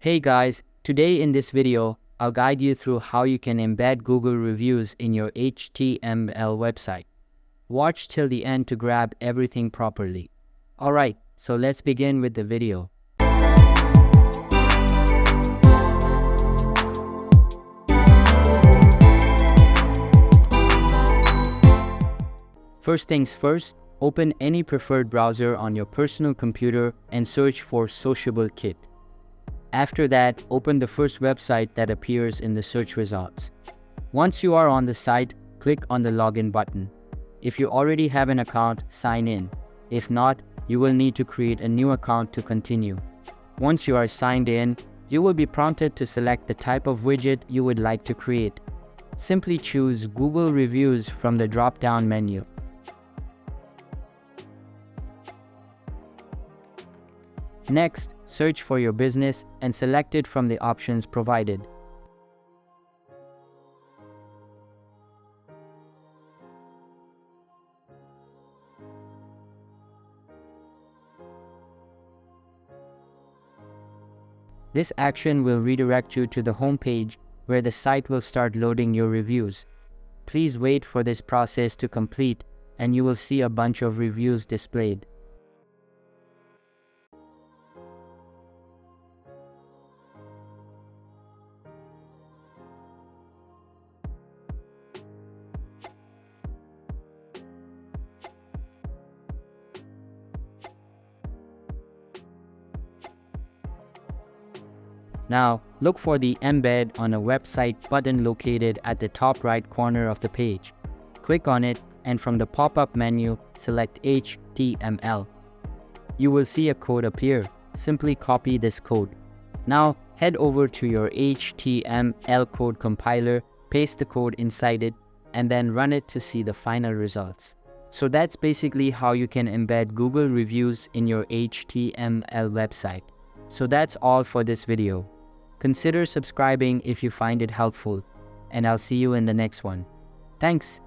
Hey guys, today in this video, I'll guide you through how you can embed Google reviews in your HTML website. Watch till the end to grab everything properly. Alright, so let's begin with the video. First things first, open any preferred browser on your personal computer and search for Sociable Kit. After that, open the first website that appears in the search results. Once you are on the site, click on the login button. If you already have an account, sign in. If not, you will need to create a new account to continue. Once you are signed in, you will be prompted to select the type of widget you would like to create. Simply choose Google Reviews from the drop-down menu. Next, search for your business and select it from the options provided. This action will redirect you to the home page where the site will start loading your reviews. Please wait for this process to complete and you will see a bunch of reviews displayed. Now, look for the Embed on a website button located at the top right corner of the page. Click on it and from the pop-up menu, select HTML. You will see a code appear. Simply copy this code. Now, head over to your HTML code compiler, paste the code inside it, and then run it to see the final results. So that's basically how you can embed Google reviews in your HTML website. So that's all for this video. Consider subscribing if you find it helpful, and I'll see you in the next one. Thanks.